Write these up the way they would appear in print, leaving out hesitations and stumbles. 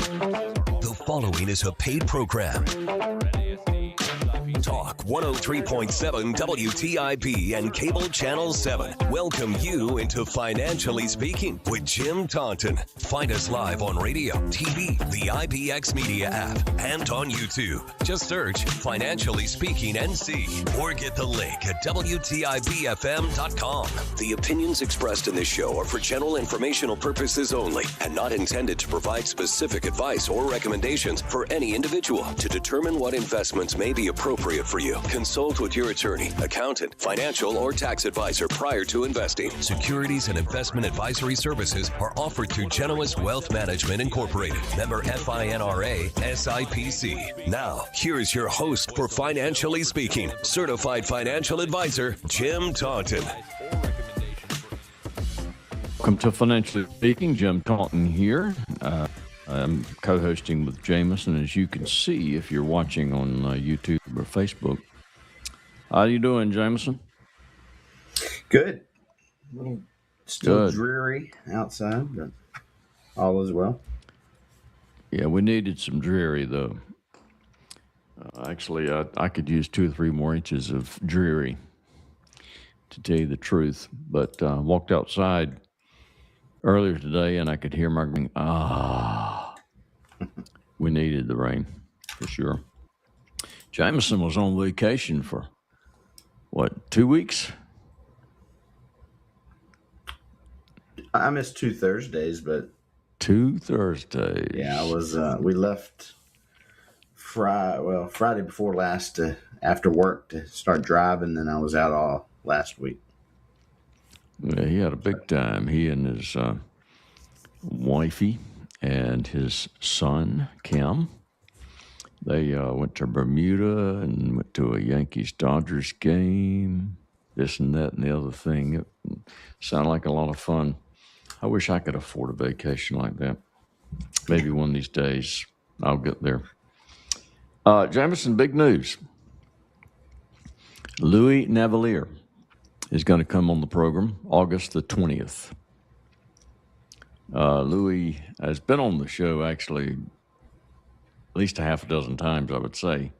The following is a paid program. Talk 103.7 WTIP and Cable Channel 7 welcome you into Financially Speaking with Jim Taunton. Find us live on radio, TV, the IPX Media app, and on YouTube. Just search Financially Speaking NC or get the link at WTIPFM.com. The opinions expressed in this show are for general informational purposes only and not intended to provide specific advice or recommendations for any individual. To determine what investments may be appropriate for you, consult with your attorney, accountant, financial, or tax advisor prior to investing. Securities and investment advisory services are offered through Genois Wealth Management Incorporated, member FINRA SIPC. Now, here's your host for Financially Speaking, certified financial advisor, Jim Taunton. Welcome to Financially Speaking. Jim Taunton here. I'm co-hosting with Jameson, as you can see if you're watching on YouTube or Facebook. How you doing, Jameson? Good. Still dreary outside, but all is well. Yeah, we needed some dreary, though. Actually, I could use 2 or 3 more inches of dreary, to tell you the truth. But walked outside earlier today, and I could hear my going, we needed the rain, for sure. Jameson was on vacation for, 2 weeks? I missed 2 Thursdays, but 2 Thursdays. Yeah, I was. We left Friday before last after work to start driving. Then I was out all last week. Yeah, he had a big time. He and his wifey and his son, Kim, they went to Bermuda and went to a Yankees-Dodgers game, this and that and the other thing. It sounded like a lot of fun. I wish I could afford a vacation like that. Maybe one of these days I'll get there. Jameson, big news. Louis Navellier is going to come on the program August the 20th. Louis has been on the show actually at least a half a dozen times, I would say.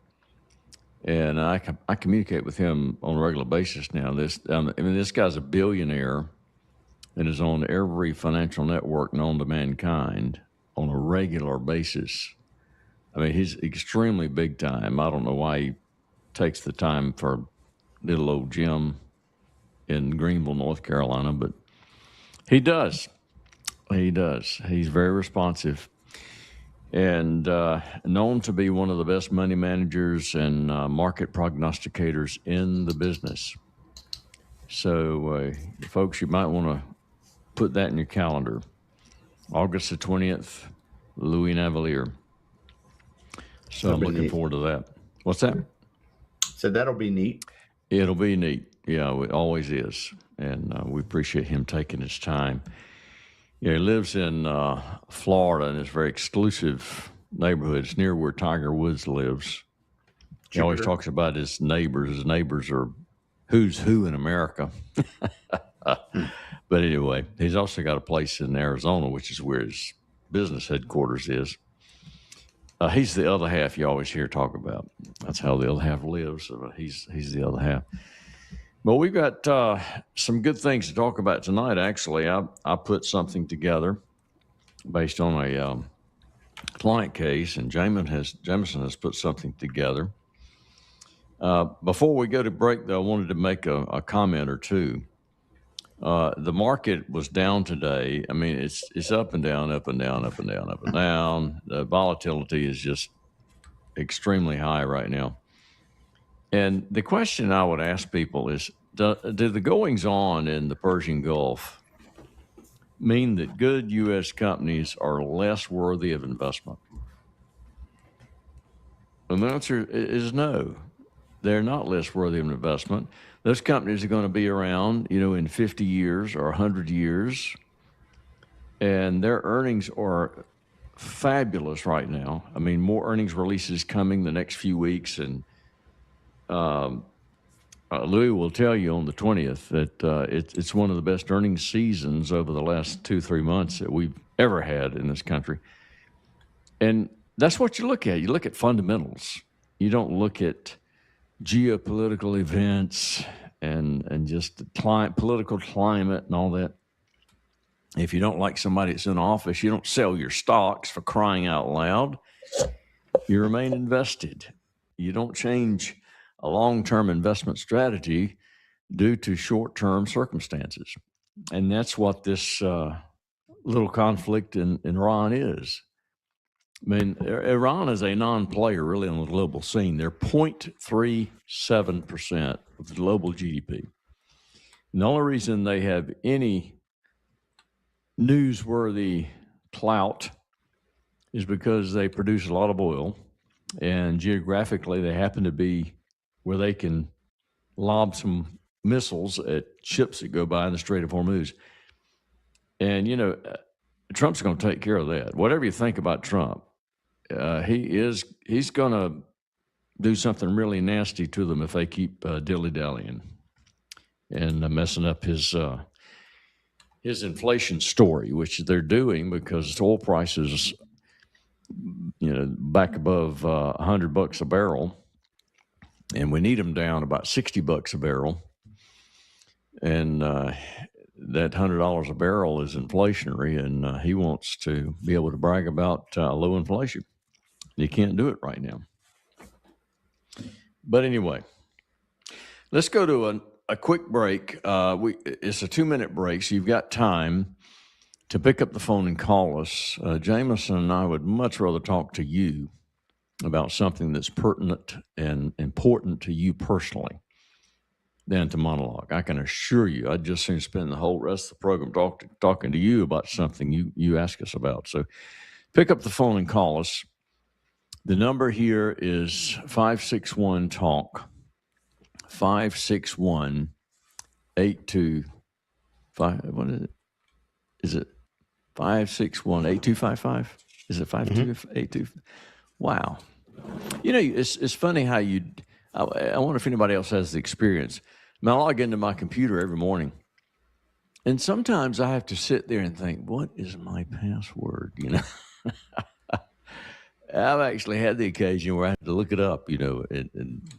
And I communicate with him on a regular basis now. This guy's a billionaire and is on every financial network known to mankind on a regular basis. I mean, he's extremely big time. I don't know why he takes the time for little old Jim in Greenville, North Carolina, but he does. He does. He's very responsive and known to be one of the best money managers and market prognosticators in the business. So, folks, you might want to put that in your calendar. August the 20th, Louis Navellier. So I'm looking forward to that. What's that? So that'll be neat. It'll be neat. Yeah, it always is. And we appreciate him taking his time. Yeah, he lives in Florida in this very exclusive neighborhood. It's near where Tiger Woods lives. He always talks about his neighbors. His neighbors are who's who in America. But anyway, he's also got a place in Arizona, which is where his business headquarters is. He's the other half you always hear talk about. That's how the other half lives. So he's the other half. But we've got some good things to talk about tonight, actually. I put something together based on a client case, and Jameson has put something together. Before we go to break, though, I wanted to make a comment or two. The market was down today. I mean, it's up and down, up and down, up and down, up and down. The volatility is just extremely high right now. And the question I would ask people is, do the goings-on in the Persian Gulf mean that good U.S. companies are less worthy of investment? And the answer is no. They're not less worthy of investment. Those companies are going to be around, in 50 years or 100 years, and their earnings are fabulous right now. I mean, more earnings releases coming the next few weeks, and Louis will tell you on the 20th that it's one of the best earnings seasons over the last 2-3 months that we've ever had in this country. And that's what you look at. You look at fundamentals. You don't look at geopolitical events and just the political climate and all that. If you don't like somebody that's in office, you don't sell your stocks, for crying out loud. You remain invested. You don't change a long-term investment strategy due to short-term circumstances. And that's what this little conflict in Iran is. I mean, Iran is a non-player really on the global scene. They're 0.37% of the global GDP. And the only reason they have any newsworthy clout is because they produce a lot of oil, and geographically they happen to be where they can lob some missiles at ships that go by in the Strait of Hormuz. And, you know, Trump's going to take care of that. Whatever you think about Trump, he's going to do something really nasty to them if they keep dilly-dallying and messing up his inflation story, which they're doing because oil prices, you know, back above $100 a barrel, and we need them down about $60 a barrel. And that $100 a barrel is inflationary, and he wants to be able to brag about low inflation. You can't do it right now. But anyway, let's go to a quick break. It's a 2-minute break, so you've got time to pick up the phone and call us. Jameson and I would much rather talk to you about something that's pertinent and important to you personally than to monologue. I can assure you, I'd just soon spend the whole rest of the program talking to you about something you ask us about. So pick up the phone and call us. The number here is 561-TALK, 561-8255. What is it? Is it 561-8255? Is it 5282? Wow. You know, it's funny how I wonder if anybody else has the experience. I mean, I log into my computer every morning, and sometimes I have to sit there and think, what is my password? You know, I've actually had the occasion where I had to look it up, you know, and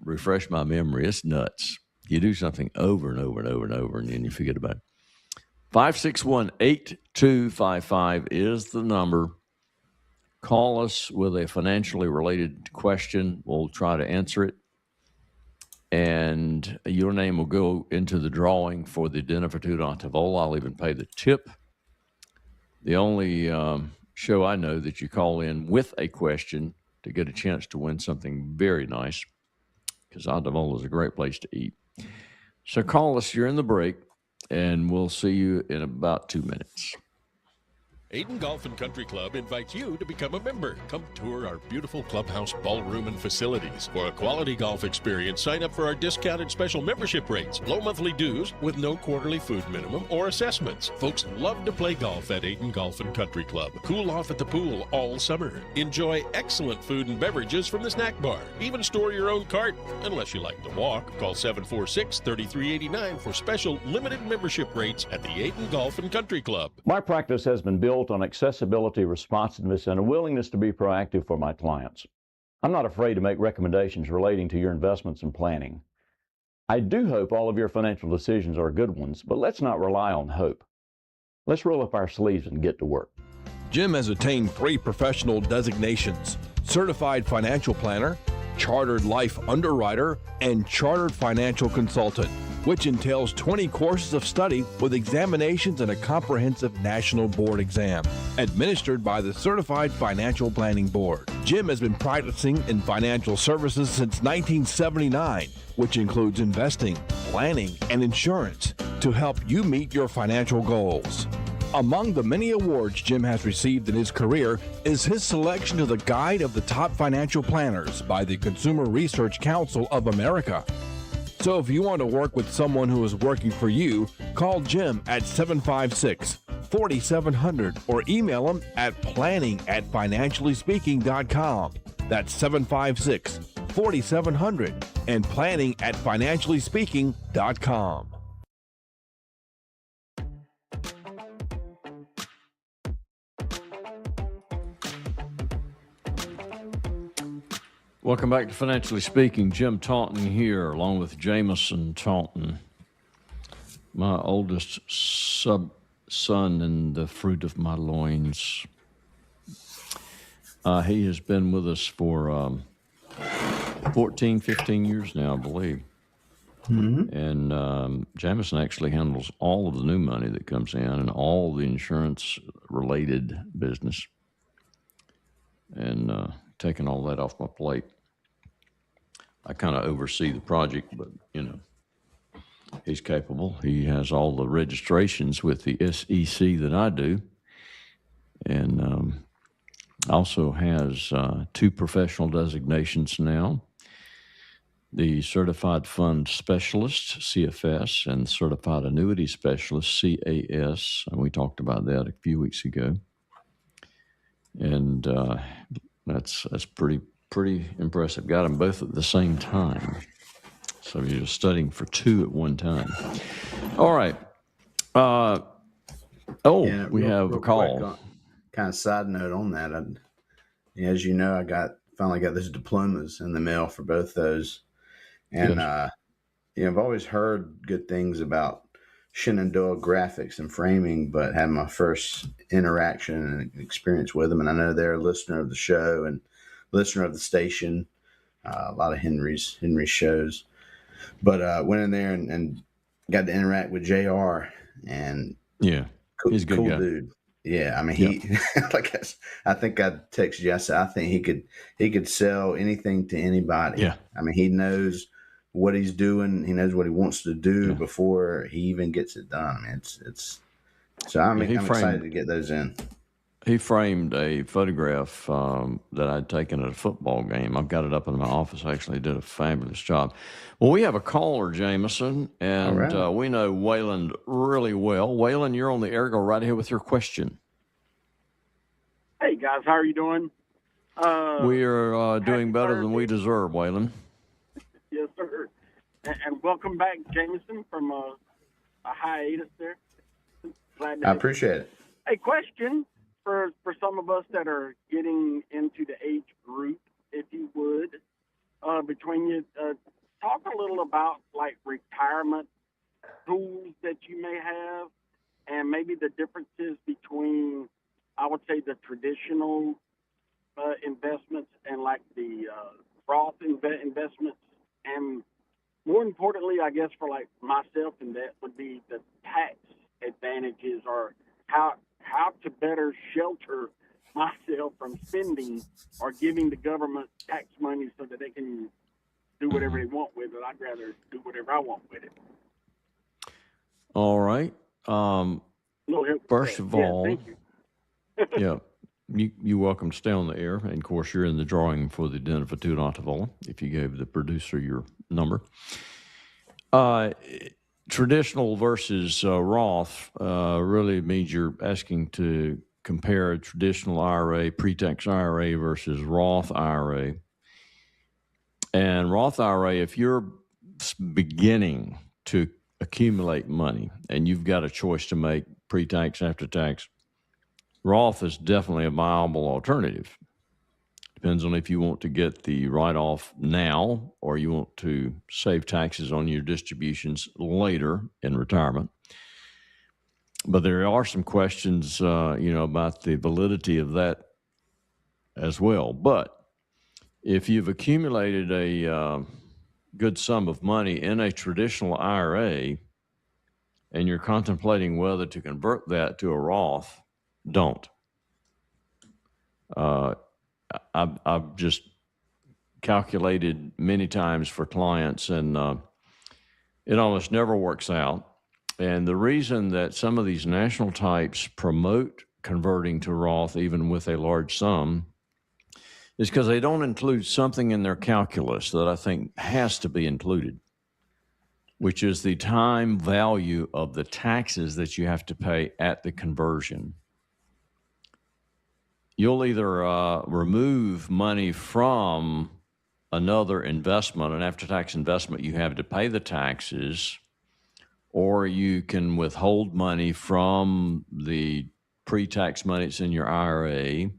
refresh my memory. It's nuts. You do something over and over and over and over, and then you forget about it. 561-8255 is the number. Call us with a financially related question. We'll try to answer it. And your name will go into the drawing for the Denafitude Antavola. I'll even pay the tip. The only show I know that you call in with a question to get a chance to win something very nice, because Antavola is a great place to eat. So call us. You're in the break, and we'll see you in about 2 minutes. Ayden Golf and Country Club invites you to become a member. Come tour our beautiful clubhouse, ballroom, and facilities. For a quality golf experience, sign up for our discounted special membership rates, low monthly dues with no quarterly food minimum or assessments. Folks love to play golf at Ayden Golf and Country Club. Cool off at the pool all summer. Enjoy excellent food and beverages from the snack bar. Even store your own cart, unless you like to walk. Call 746-3389 for special limited membership rates at the Ayden Golf and Country Club. My practice has been built on accessibility, responsiveness, and a willingness to be proactive for my clients. I'm not afraid to make recommendations relating to your investments and planning. I do hope all of your financial decisions are good ones, but let's not rely on hope. Let's roll up our sleeves and get to work. Jim has attained 3 professional designations: Certified Financial Planner, Chartered Life Underwriter, and Chartered Financial Consultant, which entails 20 courses of study with examinations and a comprehensive national board exam, administered by the Certified Financial Planning Board. Jim has been practicing in financial services since 1979, which includes investing, planning, and insurance to help you meet your financial goals. Among the many awards Jim has received in his career is his selection to the Guide of the Top Financial Planners by the Consumer Research Council of America. So if you want to work with someone who is working for you, call Jim at 756-4700 or email him at planning@financiallyspeaking.com. That's 756-4700 and planning@financiallyspeaking.com. Welcome back to Financially Speaking. Jim Taunton here, along with Jameson Taunton, my oldest son and the fruit of my loins. He has been with us for 14, 15 years now, I believe. Mm-hmm. And Jameson actually handles all of the new money that comes in and all the insurance-related business, and taking all that off my plate. I kind of oversee the project, but, he's capable. He has all the registrations with the SEC that I do, and also has 2 professional designations now, the Certified Fund Specialist, CFS, and Certified Annuity Specialist, CAS, and we talked about that a few weeks ago. And that's pretty impressive. Got them both at the same time. So you're studying for 2 at one time. All right. We have a call. Quick, kind of side note on that. As you know, I finally got those diplomas in the mail for both those. And, I've always heard good things about Shenandoah Graphics and framing, but had my first interaction and experience with them. And I know they're a listener of the show and listener of the station, a lot of Henry's shows. But went in there and got to interact with JR, and he's a good cool guy. Dude. Yeah, I mean, he I think I texted you. I said I think he could sell anything to anybody. Yeah, I mean, he knows what he's doing. He knows what he wants to do before he even gets it done. I mean, it's so I'm excited to get those in. He framed a photograph that I'd taken at a football game. I've got it up in my office. I actually did a fabulous job. Well, we have a caller, Jameson, and right. We know Waylon really well. Waylon, you're on the air. Go right ahead with your question. Hey, guys. How are you doing? We are doing better than we deserve, Waylon. Yes, sir. And welcome back, Jameson, from a hiatus there. Glad to I appreciate it. Hey, question. For some of us that are getting into the age group, if you would, between you, talk a little about like retirement tools that you may have, and maybe the differences between, I would say, the traditional investments and like the Roth investments, and more importantly, I guess for like myself, and that would be the tax advantages, or how to better shelter myself from spending or giving the government tax money so that they can do whatever they want with it. I'd rather do whatever I want with it. All right. First of all, thank you. you're welcome to stay on the air. And of course, you're in the drawing for the Identifitud Antavola if you gave the producer your number. Traditional versus Roth really means you're asking to compare a traditional IRA, pre-tax IRA versus Roth IRA. And Roth IRA, if you're beginning to accumulate money and you've got a choice to make, pre-tax, after-tax, Roth is definitely a viable alternative. Depends on if you want to get the write-off now or you want to save taxes on your distributions later in retirement. But there are some questions, about the validity of that as well. But if you've accumulated a good sum of money in a traditional IRA and you're contemplating whether to convert that to a Roth, don't. I've just calculated many times for clients, and it almost never works out. And the reason that some of these national types promote converting to Roth, even with a large sum, is because they don't include something in their calculus that I think has to be included, which is the time value of the taxes that you have to pay at the conversion. You'll either remove money from another investment, an after-tax investment you have to pay the taxes, or you can withhold money from the pre-tax money that's in your IRA,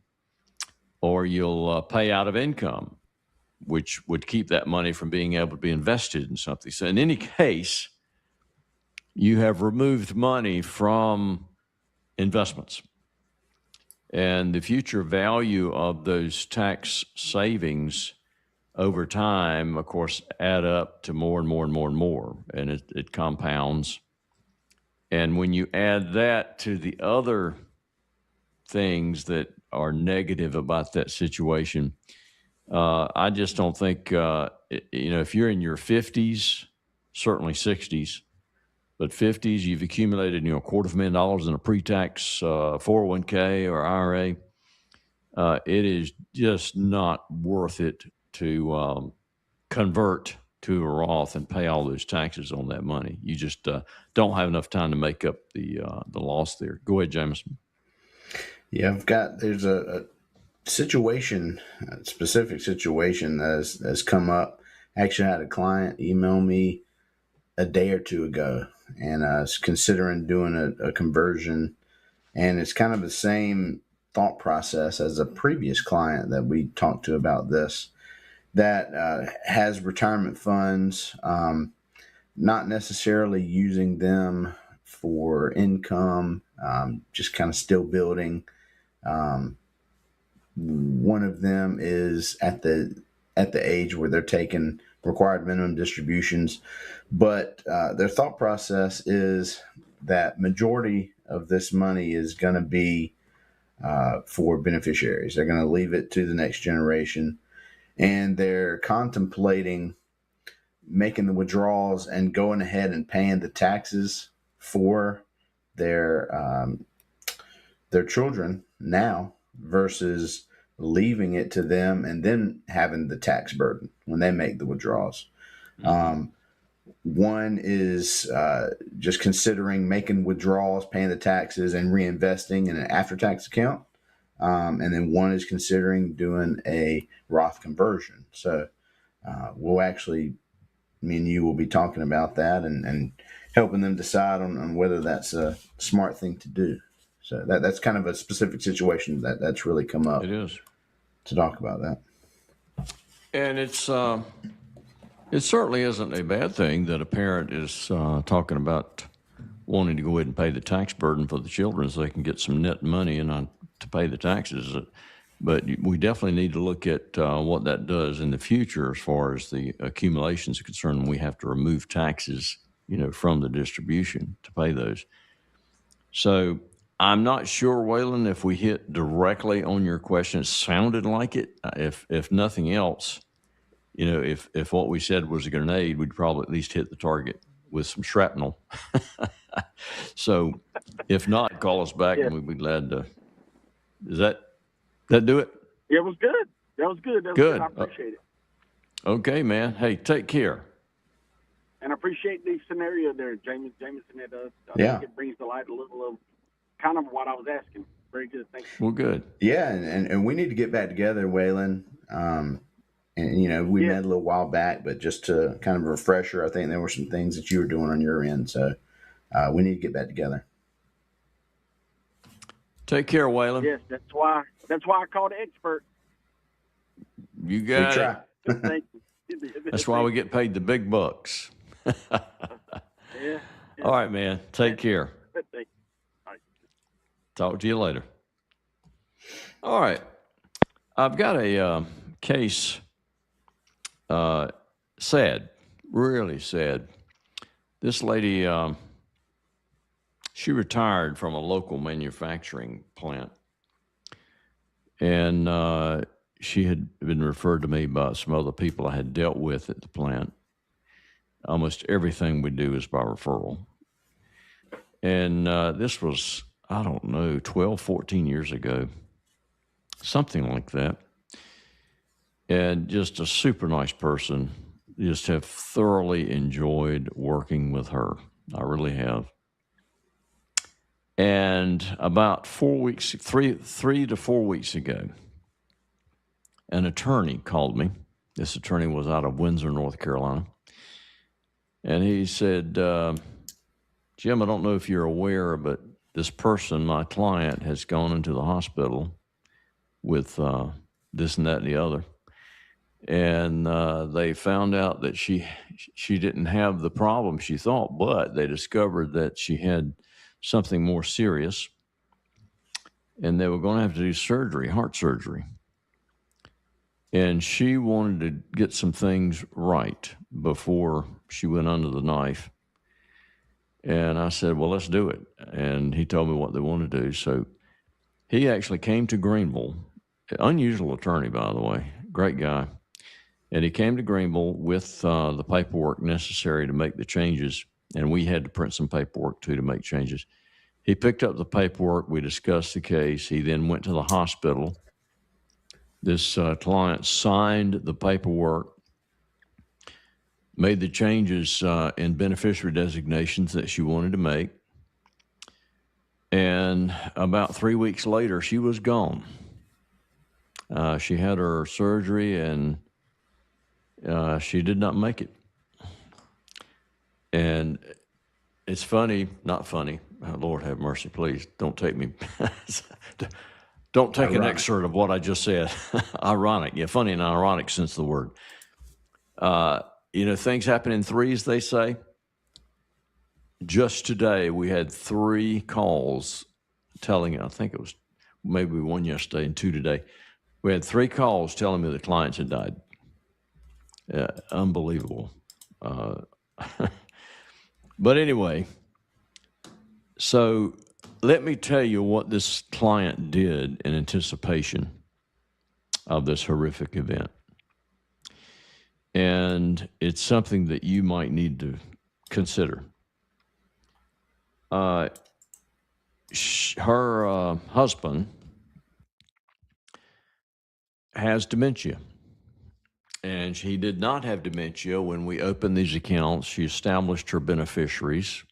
or you'll pay out of income. which would keep that money from being able to be invested in something. So in any case, you have removed money from investments. And the future value of those tax savings over time, of course, add up to more and more and more and more, and it compounds. And when you add that to the other things that are negative about that situation, I just don't think, if you're in your 50s, certainly 60s, but 50s, you've accumulated, $250,000 in a pre-tax 401k or IRA. It is just not worth it to convert to a Roth and pay all those taxes on that money. You just don't have enough time to make up the loss there. Go ahead, Jameson. Yeah, there's a situation, a specific situation that has come up. Actually, I had a client email me a day or two ago, and I was considering doing a conversion, and it's kind of the same thought process as a previous client that we talked to about this, that has retirement funds, not necessarily using them for income, just kind of still building. One of them is at the age where they're taking required minimum distributions, but their thought process is that majority of this money is going to be for beneficiaries. They're going to leave it to the next generation, and they're contemplating making the withdrawals and going ahead and paying the taxes for their children now versus leaving it to them and then having the tax burden when they make the withdrawals. One is just considering making withdrawals, paying the taxes, and reinvesting in an after-tax account. And then one is considering doing a Roth conversion. So we'll actually, me and you will be talking about that and helping them decide on whether that's a smart thing to do. So that's kind of a specific situation that's really come up. It is. To talk about that. And it certainly isn't a bad thing that a parent is talking about wanting to go ahead and pay the tax burden for the children so they can get some net money and to pay the taxes. But we definitely need to look at what that does in the future as far as the accumulation is concerned. We have to remove taxes, from the distribution to pay those. So I'm not sure, Waylon, if we hit directly on your question. It sounded like it. If nothing else, if what we said was a grenade, we'd probably at least hit the target with some shrapnel. So if not, call us back and we'd be glad to. Does that do it? Yeah, it was good. That was good. Good. I appreciate it. Okay, man. Hey, take care. And I appreciate the scenario there, Jameson. I think it brings to light a little of kind of what I was asking. Very good. Thank you. Well, good. Yeah, and we need to get back together, Waylon. And we met a little while back, but just to kind of a refresher, I think there were some things that you were doing on your end. So we need to get back together. Take care, Waylon. Yes, that's why I called the expert. You got it. Thank you. That's why we get paid the big bucks. Yeah. All right, man. Take care. Thank you. All right. Talk to you later. All right. I've got a case, sad, really sad. This lady, she retired from a local manufacturing plant, and she had been referred to me by some other people I had dealt with at the plant. Almost everything we do is by referral. And this was, 12, 14 years ago, something like that. And just a super nice person. Just have thoroughly enjoyed working with her. I really have. And about 4 weeks, 3 to 4 weeks ago, an attorney called me. This attorney was out of Windsor, North Carolina. And he said, Jim, I don't know if you're aware, but this person, my client, has gone into the hospital with this and that and the other. and they found out that she didn't have the problem she thought, but they discovered that she had something more serious, and they were going to have to do surgery, heart surgery. And she wanted to get some things right before she went under the knife. And I said, well, let's do it. And he told me what they wanted to do. So he actually came to Greenville, unusual attorney, by the way, great guy. And he came to Greenville with the paperwork necessary to make the changes. And we had to print some paperwork, too, to make changes. He picked up the paperwork. We discussed the case. He then went to the hospital. This client signed the paperwork, made the changes in beneficiary designations that she wanted to make. And about 3 weeks later, she was gone. She had her surgery, and she did not make it. And it's funny, not funny. Lord have mercy, please. Don't take me. Don't take an excerpt of what I just said. Ironic. Yeah, funny and ironic sense of the word. Things happen in threes, they say. Just today, we had 3 calls telling, I think it was maybe 1 yesterday and 2 today. We had 3 calls telling me the clients had died. Unbelievable. But anyway, so let me tell you what this client did in anticipation of this horrific event. And it's something that you might need to consider. Her husband has dementia. And she did not have dementia when we opened these accounts. She established her beneficiaries.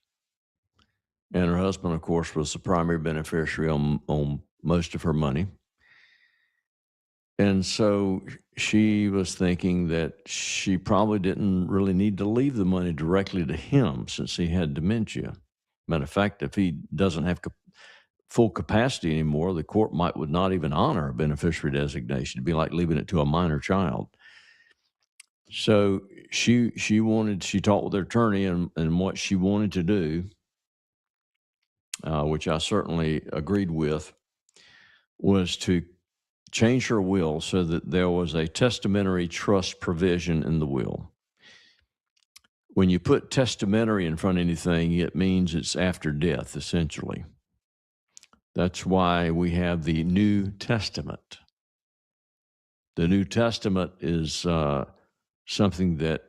And her husband, of course, was the primary beneficiary on most of her money. And so she was thinking that she probably didn't really need to leave the money directly to him since he had dementia. Matter of fact, if he doesn't have full capacity anymore, the court would not even honor a beneficiary designation. It'd be like leaving it to a minor child. So she talked with her attorney, and what she wanted to do, which I certainly agreed with, was to change her will so that there was a testamentary trust provision in the will. When you put testamentary in front of anything, it means it's after death, essentially. That's why we have the New Testament. The New Testament is something that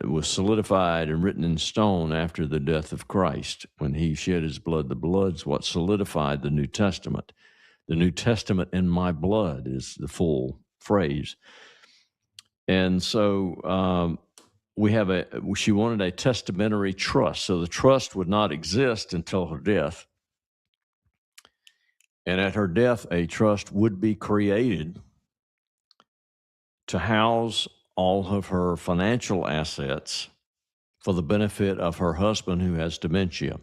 was solidified and written in stone after the death of Christ. When he shed his blood, the blood's what solidified the New Testament. The New Testament in my blood is the full phrase. And so she wanted a testamentary trust. So the trust would not exist until her death. And at her death, a trust would be created to house all of her financial assets for the benefit of her husband who has dementia.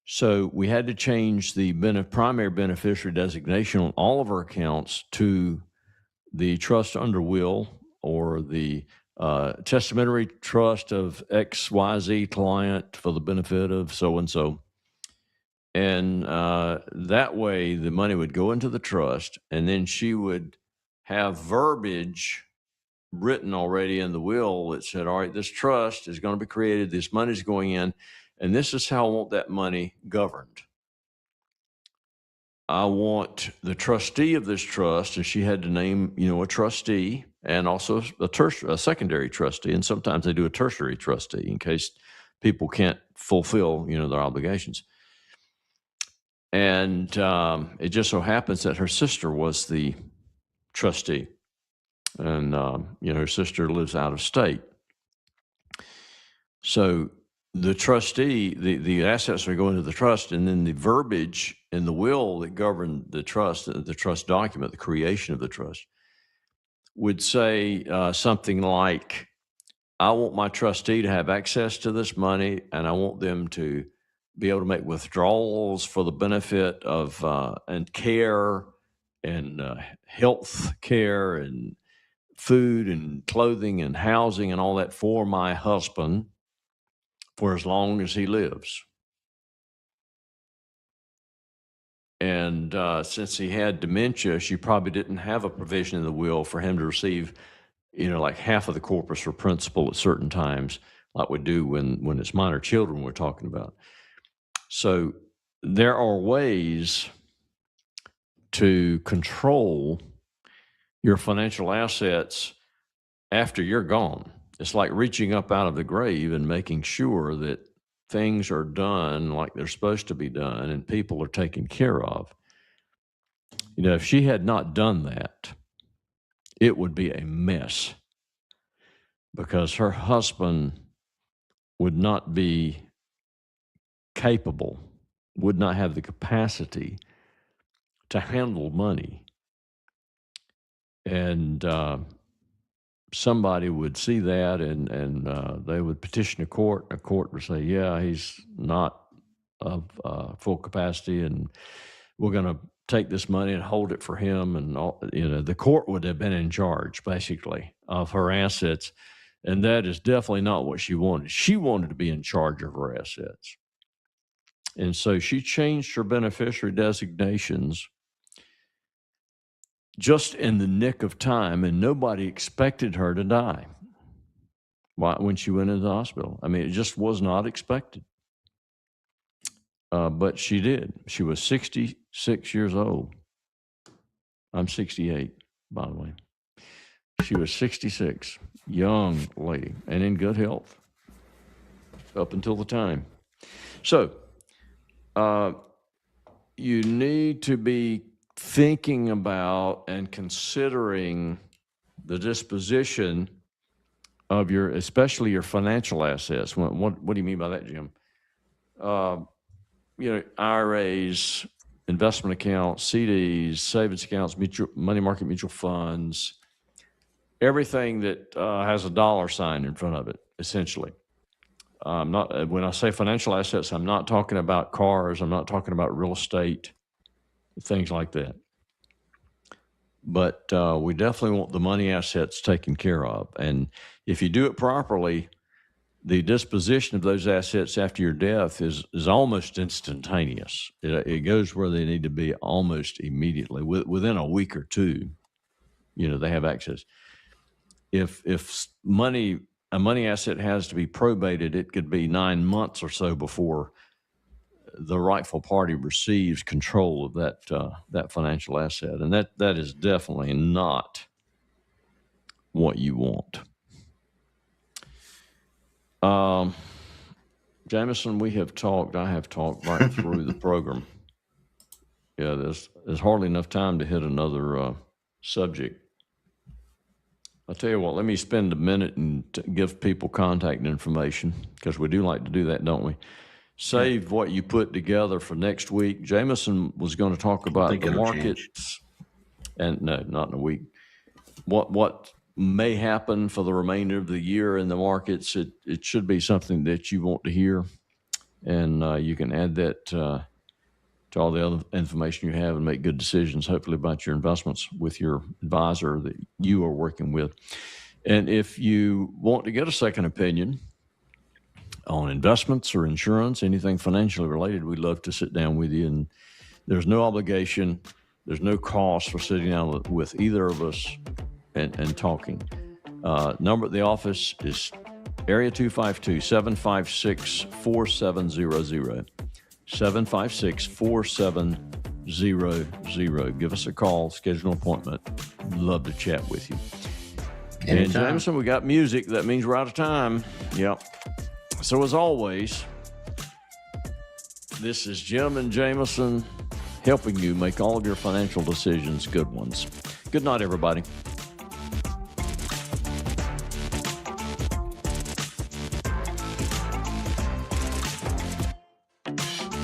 So we had to change the primary beneficiary designation on all of our accounts to the trust under will, or the testamentary trust of XYZ client for the benefit of so-and-so. And that way the money would go into the trust, and then she would have verbiage written already in the will that said, all right, this trust is going to be created, this money's going in, and this is how I want that money governed. I want the trustee of this trust, and she had to name, a trustee and also a secondary trustee, and sometimes they do a tertiary trustee in case people can't fulfill, their obligations. And it just so happens that her sister was the trustee, and her sister lives out of state. So the trustee, the assets are going to the trust, and then the verbiage in the will that governed the trust document, the creation of the trust, would say something like, I want my trustee to have access to this money, and I want them to be able to make withdrawals for the benefit of and care health care and food and clothing and housing and all that for my husband for as long as he lives. And since he had dementia, she probably didn't have a provision in the will for him to receive, like half of the corpus or principal at certain times, like we do when it's minor children we're talking about. So there are ways to control your financial assets after you're gone. It's like reaching up out of the grave and making sure that things are done like they're supposed to be done and people are taken care of. If she had not done that, it would be a mess because her husband would not be capable, would not have the capacity to handle money. And somebody would see that and they would petition a court. A court would say, yeah, he's not of full capacity and we're going to take this money and hold it for him. And all, the court would have been in charge basically of her assets. And that is definitely not what she wanted. She wanted to be in charge of her assets. And so she changed her beneficiary designations just in the nick of time, and nobody expected her to die when she went into the hospital. I mean, it just was not expected. But she did. She was 66 years old. I'm 68, by the way. She was 66, young lady, and in good health up until the time. So you need to be thinking about and considering the disposition of especially your financial assets. What do you mean by that, Jim? IRAs, investment accounts, CDs, savings accounts, money market mutual funds, everything that has a dollar sign in front of it, essentially. When I say financial assets, I'm not talking about cars. I'm not talking about real estate, things like that. But we definitely want the money assets taken care of. And if you do it properly, the disposition of those assets after your death is almost instantaneous. It goes where they need to be almost immediately. Within a week or two, they have access. If a money asset has to be probated, it could be 9 months or so before the rightful party receives control of that financial asset. And that is definitely not what you want. Jameson, I have talked right through the program. Yeah, there's hardly enough time to hit another subject. I'll tell you what, let me spend a minute and give people contact information, because we do like to do that, don't we? Save what you put together for next week. Jameson was going to talk about the markets. And no, not in a week. What may happen for the remainder of the year in the markets. It should be something that you want to hear. And you can add that to all the other information you have and make good decisions, hopefully, about your investments with your advisor that you are working with. And if you want to get a second opinion on investments or insurance, anything financially related, we'd love to sit down with you. And there's no obligation, there's no cost for sitting down with either of us and talking. Number at the office is area 252-756-4700. 756-4700. Give us a call, schedule an appointment. Love to chat with you. Anytime. And Jameson, we got music. That means we're out of time. Yep. So as always, this is Jim and Jameson helping you make all of your financial decisions good ones. Good night, everybody.